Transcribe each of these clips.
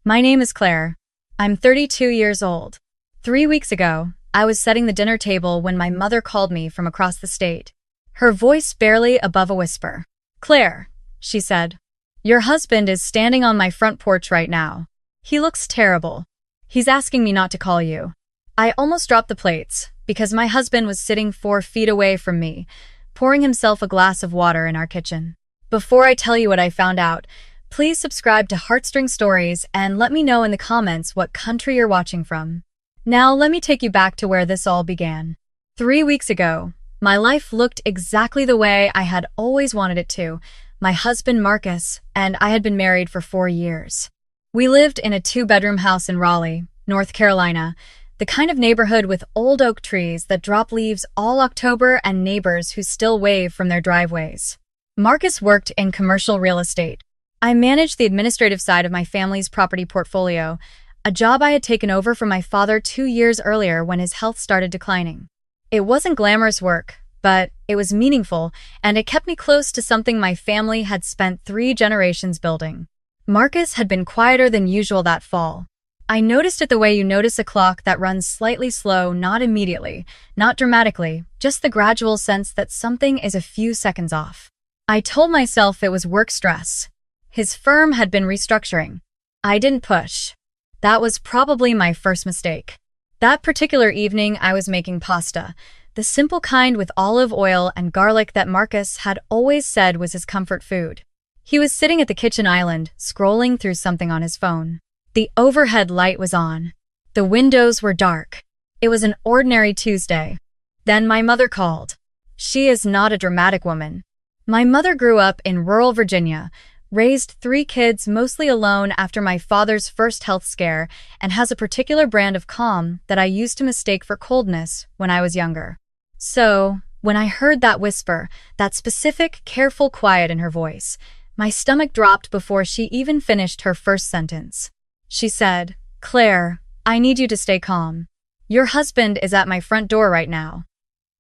My name is Claire. I'm 32 years old. 3 weeks ago, I was setting the dinner table when my mother called me from across the state. Her voice barely above a whisper. "Claire," she said, "your husband is standing on my front porch right now. He looks terrible. He's asking me not to call you." I almost dropped the plates because my husband was sitting 4 feet away from me, pouring himself a glass of water in our kitchen. Before I tell you what I found out, please subscribe to Heartstring Stories and let me know in the comments what country you're watching from. Now let me take you back to where this all began. 3 weeks ago, my life looked exactly the way I had always wanted it to. My husband Marcus and I had been married for 4 years. We lived in a 2-bedroom house in Raleigh, North Carolina, the kind of neighborhood with old oak trees that drop leaves all October and neighbors who still wave from their driveways. Marcus worked in commercial real estate. I managed the administrative side of my family's property portfolio, a job I had taken over from my father 2 years earlier when his health started declining. It wasn't glamorous work, but it was meaningful, and it kept me close to something my family had spent 3 generations building. Marcus had been quieter than usual that fall. I noticed it the way you notice a clock that runs slightly slow, not immediately, not dramatically, just the gradual sense that something is a few seconds off. I told myself it was work stress. His firm had been restructuring. I didn't push. That was probably my first mistake. That particular evening, I was making pasta, the simple kind with olive oil and garlic that Marcus had always said was his comfort food. He was sitting at the kitchen island, scrolling through something on his phone. The overhead light was on. The windows were dark. It was an ordinary Tuesday. Then my mother called. She is not a dramatic woman. My mother grew up in rural Virginia, raised 3 kids mostly alone after my father's first health scare, and has a particular brand of calm that I used to mistake for coldness when I was younger. So, when I heard that whisper, that specific, careful quiet in her voice, my stomach dropped before she even finished her first sentence. She said, "Claire, I need you to stay calm. Your husband is at my front door right now.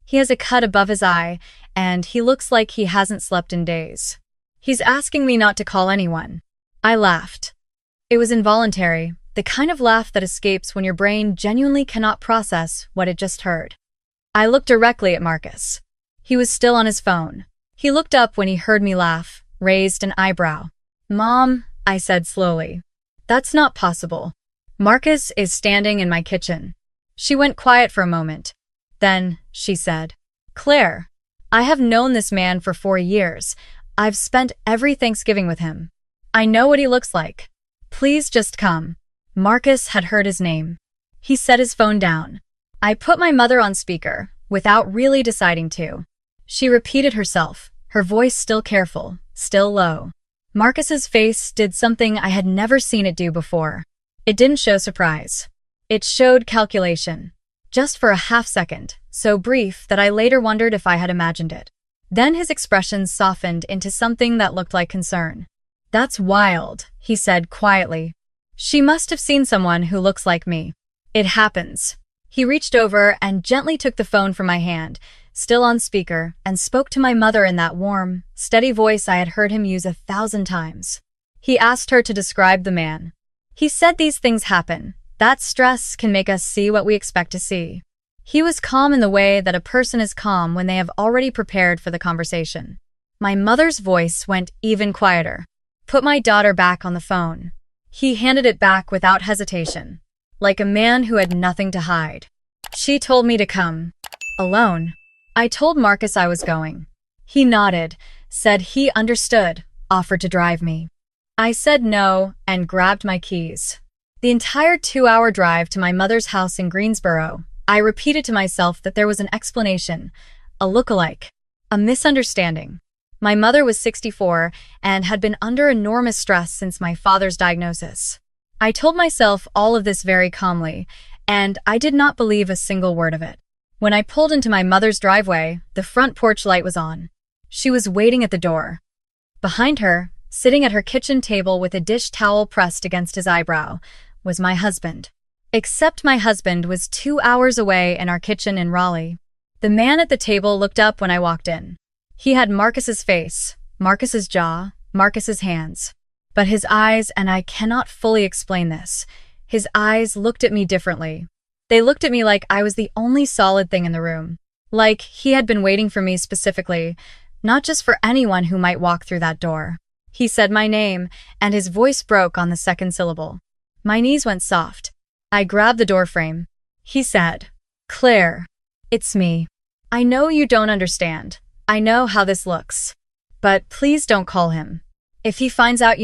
He has a cut above his eye, and he looks like he hasn't slept in days. He's asking me not to call anyone." I laughed. It was involuntary, the kind of laugh that escapes when your brain genuinely cannot process what it just heard. I looked directly at Marcus. He was still on his phone. He looked up when he heard me laugh, raised an eyebrow. "Mom," I said slowly, "that's not possible. Marcus is standing in my kitchen." She went quiet for a moment. Then she said, "Claire, I have known this man for 4 years. I've spent every Thanksgiving with him. I know what he looks like. Please just come." Marcus had heard his name. He set his phone down. I put my mother on speaker, without really deciding to. She repeated herself, her voice still careful, still low. Marcus's face did something I had never seen it do before. It didn't show surprise. It showed calculation. Just for a half second, so brief that I later wondered if I had imagined it. Then his expression softened into something that looked like concern. "That's wild," he said quietly. "She must have seen someone who looks like me. It happens." He reached over and gently took the phone from my hand, still on speaker, and spoke to my mother in that warm, steady voice I had heard him use 1,000 times. He asked her to describe the man. He said these things happen. That stress can make us see what we expect to see. He was calm in the way that a person is calm when they have already prepared for the conversation. My mother's voice went even quieter. "Put my daughter back on the phone." He handed it back without hesitation, like a man who had nothing to hide. "She told me to come. Alone." I told Marcus I was going. He nodded, said he understood, offered to drive me. I said no and grabbed my keys. The entire 2-hour drive to my mother's house in Greensboro, I repeated to myself that there was an explanation, a look-alike, a misunderstanding. My mother was 64 and had been under enormous stress since my father's diagnosis. I told myself all of this very calmly, and I did not believe a single word of it. When I pulled into my mother's driveway, the front porch light was on. She was waiting at the door. Behind her, sitting at her kitchen table with a dish towel pressed against his eyebrow, was my husband. Except my husband was 2 hours away in our kitchen in Raleigh. The man at the table looked up when I walked in. He had Marcus's face, Marcus's jaw, Marcus's hands. But his eyes, and I cannot fully explain this, his eyes looked at me differently. They looked at me like I was the only solid thing in the room. Like he had been waiting for me specifically, not just for anyone who might walk through that door. He said my name, and his voice broke on the second syllable. My knees went soft. I grabbed the doorframe. He said, "Claire, it's me. I know you don't understand. I know how this looks. But please don't call him. If he finds out,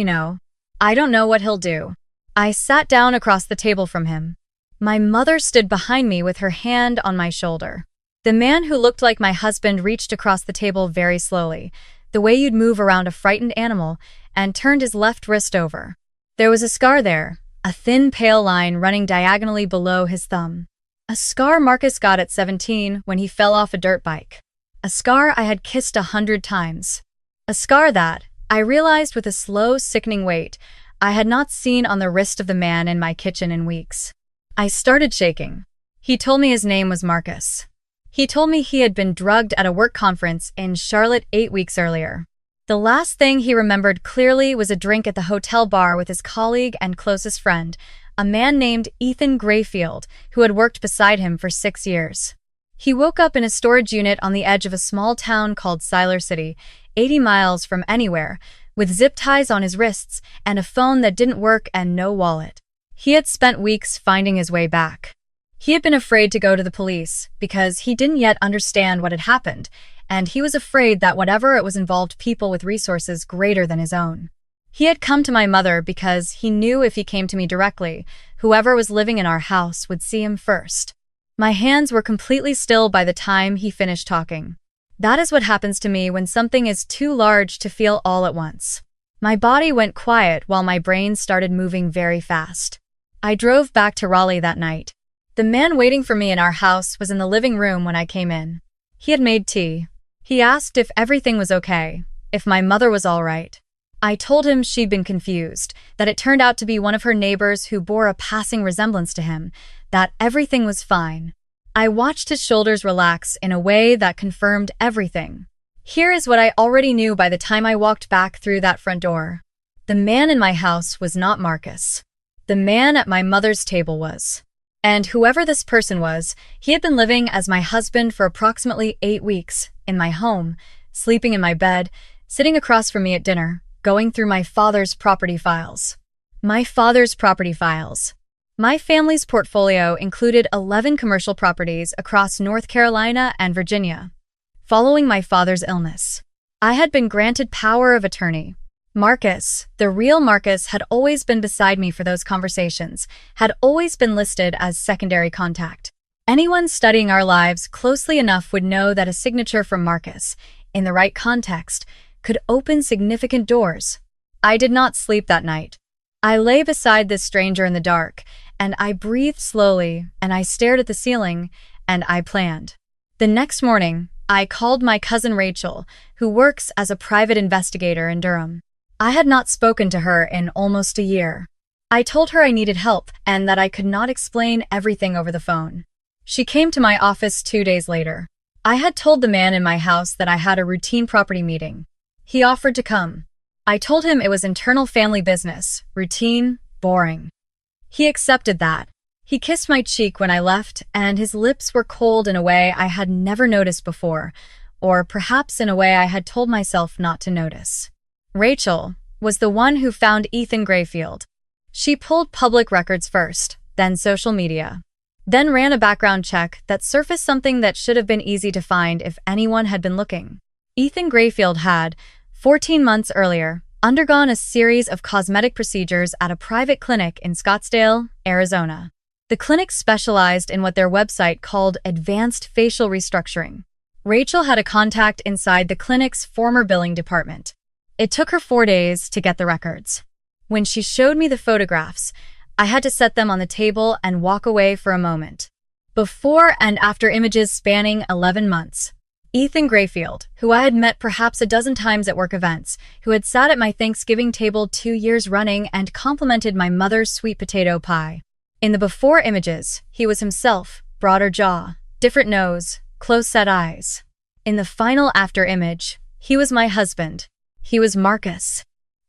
I don't know what he'll do." I sat down across the table from him. My mother stood behind me with her hand on my shoulder. The man who looked like my husband reached across the table very slowly, the way you'd move around a frightened animal, and turned his left wrist over. There was a scar there, a thin pale line running diagonally below his thumb. A scar Marcus got at 17 when he fell off a dirt bike. A scar I had kissed 100 times. A scar that, I realized with a slow, sickening weight, I had not seen on the wrist of the man in my kitchen in weeks. I started shaking. He told me his name was Marcus. He told me he had been drugged at a work conference in Charlotte 8 weeks earlier. The last thing he remembered clearly was a drink at the hotel bar with his colleague and closest friend, a man named Ethan Grayfield, who had worked beside him for 6 years. He woke up in a storage unit on the edge of a small town called Siler City, 80 miles from anywhere, with zip ties on his wrists and a phone that didn't work and no wallet. He had spent weeks finding his way back. He had been afraid to go to the police because he didn't yet understand what had happened, and he was afraid that whatever it was involved people with resources greater than his own. He had come to my mother because he knew if he came to me directly, whoever was living in our house would see him first. My hands were completely still by the time he finished talking. That is what happens to me when something is too large to feel all at once. My body went quiet while my brain started moving very fast. I drove back to Raleigh that night. The man waiting for me in our house was in the living room when I came in. He had made tea. He asked if everything was okay, if my mother was all right. I told him she'd been confused, that it turned out to be one of her neighbors who bore a passing resemblance to him, that everything was fine. I watched his shoulders relax in a way that confirmed everything. Here is what I already knew by the time I walked back through that front door. The man in my house was not Marcus. The man at my mother's table was. And whoever this person was, he had been living as my husband for approximately 8 weeks, in my home, sleeping in my bed, sitting across from me at dinner, going through my father's property files. My father's property files. My family's portfolio included 11 commercial properties across North Carolina and Virginia. Following my father's illness, I had been granted power of attorney. Marcus, the real Marcus, had always been beside me for those conversations, had always been listed as secondary contact. Anyone studying our lives closely enough would know that a signature from Marcus, in the right context, could open significant doors. I did not sleep that night. I lay beside this stranger in the dark, and I breathed slowly, and I stared at the ceiling, and I planned. The next morning, I called my cousin Rachel, who works as a private investigator in Durham. I had not spoken to her in almost a year. I told her I needed help and that I could not explain everything over the phone. She came to my office 2 days later. I had told the man in my house that I had a routine property meeting. He offered to come. I told him it was internal family business, routine, boring. He accepted that. He kissed my cheek when I left, and his lips were cold in a way I had never noticed before, or perhaps in a way I had told myself not to notice. Rachel was the one who found Ethan Grayfield. She pulled public records first, then social media, then ran a background check that surfaced something that should have been easy to find if anyone had been looking. Ethan Grayfield had, 14 months earlier, undergone a series of cosmetic procedures at a private clinic in Scottsdale, Arizona. The clinic specialized in what their website called advanced facial restructuring. Rachel had a contact inside the clinic's former billing department. It took her 4 days to get the records. When she showed me the photographs, I had to set them on the table and walk away for a moment. Before and after images spanning 11 months. Ethan Grayfield, who I had met perhaps a dozen times at work events, who had sat at my Thanksgiving table 2 years running and complimented my mother's sweet potato pie. In the before images, he was himself, broader jaw, different nose, close-set eyes. In the final after image, he was my husband. He was Marcus.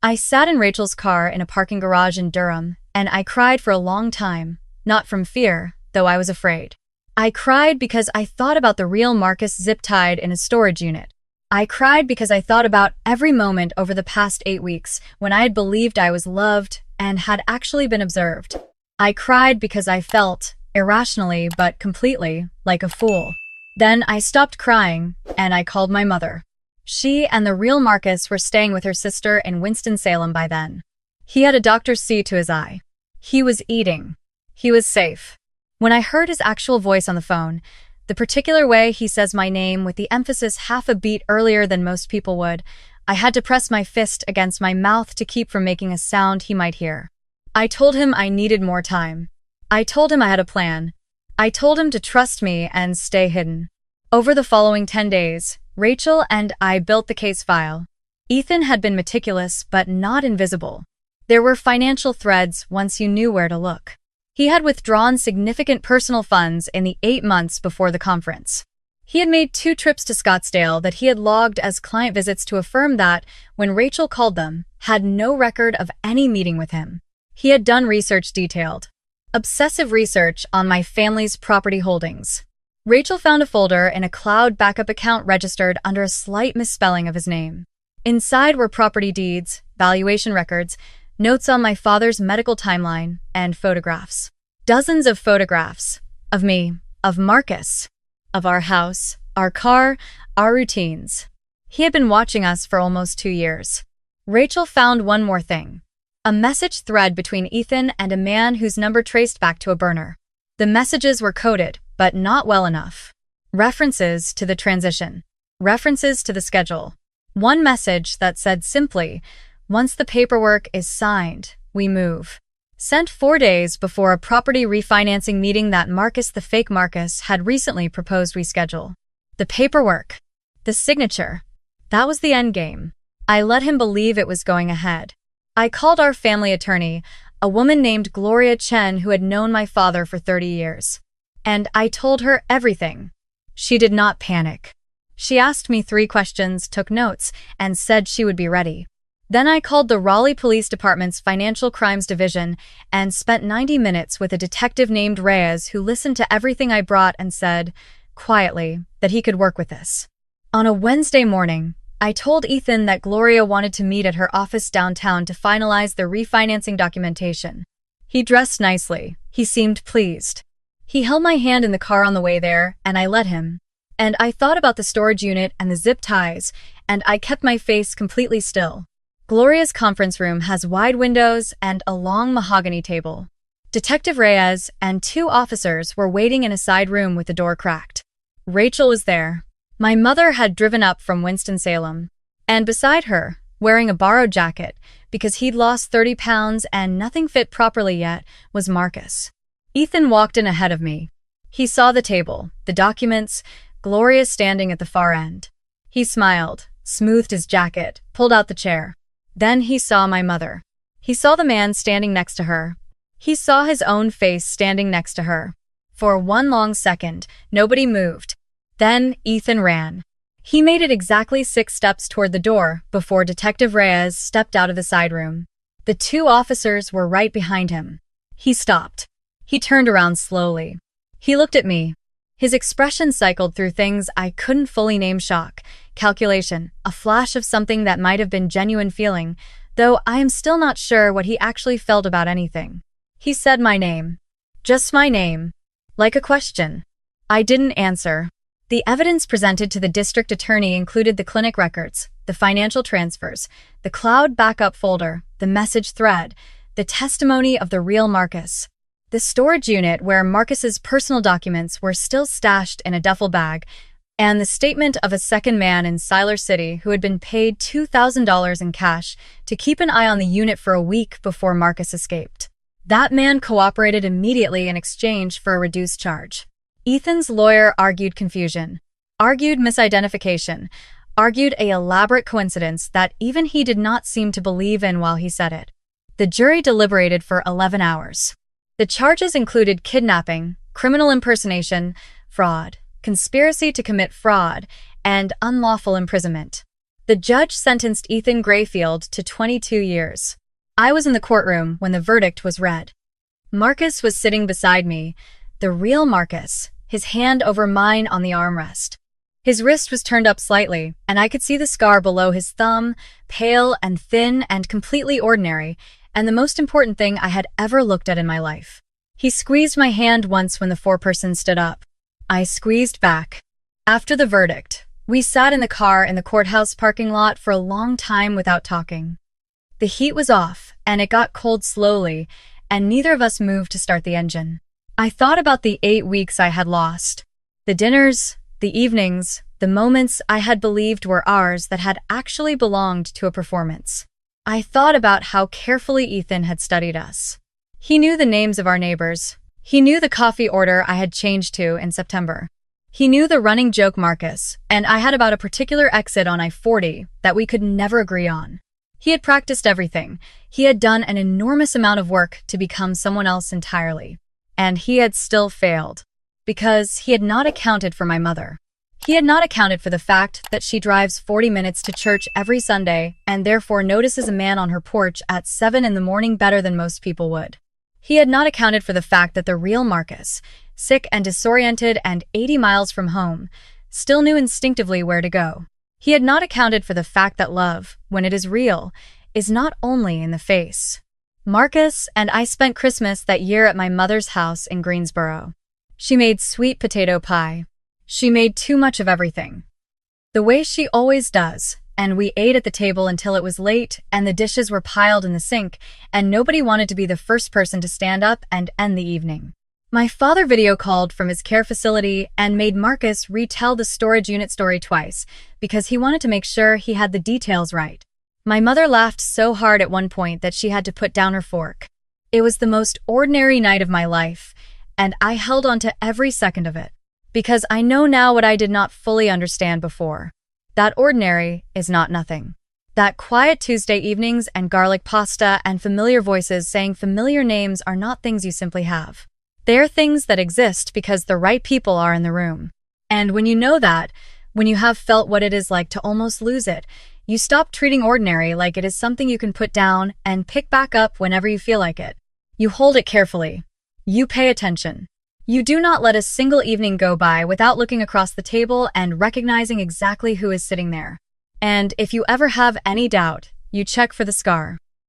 I sat in Rachel's car in a parking garage in Durham, and I cried for a long time, not from fear, though I was afraid. I cried because I thought about the real Marcus zip-tied in a storage unit. I cried because I thought about every moment over the past 8 weeks when I had believed I was loved and had actually been observed. I cried because I felt, irrationally but completely, like a fool. Then I stopped crying, and I called my mother. She and the real Marcus were staying with her sister in Winston-Salem by then. He had a doctor's C to his eye. He was eating. He was safe. When I heard his actual voice on the phone, the particular way he says my name with the emphasis half a beat earlier than most people would, I had to press my fist against my mouth to keep from making a sound he might hear. I told him I needed more time. I told him I had a plan. I told him to trust me and stay hidden. Over the following 10 days, Rachel and I built the case file. Ethan had been meticulous but not invisible. There were financial threads once you knew where to look. He had withdrawn significant personal funds in the 8 months before the conference. He had made 2 trips to Scottsdale that he had logged as client visits to a firm that, when Rachel called them, had no record of any meeting with him. He had done research detailed. Obsessive research on my family's property holdings. Rachel found a folder in a cloud backup account registered under a slight misspelling of his name. Inside were property deeds, valuation records, notes on my father's medical timeline, and photographs. Dozens of photographs. Of me. Of Marcus. Of our house. Our car. Our routines. He had been watching us for almost 2 years. Rachel found one more thing. A message thread between Ethan and a man whose number traced back to a burner. The messages were coded, but not well enough. References to the transition. References to the schedule. One message that said simply, "Once the paperwork is signed, we move." Sent 4 days before a property refinancing meeting that Marcus the fake Marcus had recently proposed we schedule. The paperwork. The signature. That was the endgame. I let him believe it was going ahead. I called our family attorney, a woman named Gloria Chen who had known my father for 30 years. And I told her everything. She did not panic. She asked me 3 questions, took notes, and said she would be ready. Then I called the Raleigh Police Department's Financial Crimes Division and spent 90 minutes with a detective named Reyes who listened to everything I brought and said, quietly, that he could work with this. On a Wednesday morning, I told Ethan that Gloria wanted to meet at her office downtown to finalize the refinancing documentation. He dressed nicely. He seemed pleased. He held my hand in the car on the way there, and I let him. And I thought about the storage unit and the zip ties, and I kept my face completely still. Gloria's conference room has wide windows and a long mahogany table. Detective Reyes and 2 officers were waiting in a side room with the door cracked. Rachel was there. My mother had driven up from Winston-Salem. And beside her, wearing a borrowed jacket, because he'd lost 30 pounds and nothing fit properly yet, was Marcus. Ethan walked in ahead of me. He saw the table, the documents, Gloria standing at the far end. He smiled, smoothed his jacket, pulled out the chair. Then he saw my mother. He saw the man standing next to her. He saw his own face standing next to her. For one long second, nobody moved. Then Ethan ran. He made it exactly 6 steps toward the door before Detective Reyes stepped out of the side room. The 2 officers were right behind him. He stopped. He turned around slowly. He looked at me. His expression cycled through things I couldn't fully name: shock, calculation, a flash of something that might have been genuine feeling, though I am still not sure what he actually felt about anything. He said my name. Just my name. Like a question. I didn't answer. The evidence presented to the district attorney included the clinic records, the financial transfers, the cloud backup folder, the message thread, the testimony of the real Marcus, the storage unit where Marcus's personal documents were still stashed in a duffel bag, and the statement of a second man in Siler City who had been paid $2,000 in cash to keep an eye on the unit for a week before Marcus escaped. That man cooperated immediately in exchange for a reduced charge. Ethan's lawyer argued confusion, argued misidentification, argued an elaborate coincidence that even he did not seem to believe in while he said it. The jury deliberated for 11 hours. The charges included kidnapping, criminal impersonation, fraud, conspiracy to commit fraud, and unlawful imprisonment. The judge sentenced Ethan Grayfield to 22 years. I was in the courtroom when the verdict was read. Marcus was sitting beside me, the real Marcus, his hand over mine on the armrest. His wrist was turned up slightly, and I could see the scar below his thumb, pale and thin and completely ordinary, and the most important thing I had ever looked at in my life. He squeezed my hand once when the foreperson stood up. I squeezed back. After the verdict, we sat in the car in the courthouse parking lot for a long time without talking. The heat was off, and it got cold slowly, and neither of us moved to start the engine. I thought about the 8 weeks I had lost. The dinners, the evenings, the moments I had believed were ours that had actually belonged to a performance. I thought about how carefully Ethan had studied us. He knew the names of our neighbors. He knew the coffee order I had changed to in September. He knew the running joke Marcus, and I had about a particular exit on I-40 that we could never agree on. He had practiced everything. He had done an enormous amount of work to become someone else entirely. And he had still failed. Because he had not accounted for my mother. He had not accounted for the fact that she drives 40 minutes to church every Sunday and therefore notices a man on her porch at 7 in the morning better than most people would. He had not accounted for the fact that the real Marcus, sick and disoriented and 80 miles from home, still knew instinctively where to go. He had not accounted for the fact that love, when it is real, is not only in the face. Marcus and I spent Christmas that year at my mother's house in Greensboro. She made sweet potato pie. She made too much of everything. The way she always does, and we ate at the table until it was late and the dishes were piled in the sink, and nobody wanted to be the first person to stand up and end the evening. My father video called from his care facility and made Marcus retell the storage unit story twice because he wanted to make sure he had the details right. My mother laughed so hard at one point that she had to put down her fork. It was the most ordinary night of my life, and I held on to every second of it. Because I know now what I did not fully understand before. That ordinary is not nothing. That quiet Tuesday evenings and garlic pasta and familiar voices saying familiar names are not things you simply have. They are things that exist because the right people are in the room. And when you know that, when you have felt what it is like to almost lose it, you stop treating ordinary like it is something you can put down and pick back up whenever you feel like it. You hold it carefully. You pay attention. You do not let a single evening go by without looking across the table and recognizing exactly who is sitting there. And if you ever have any doubt, you check for the scar.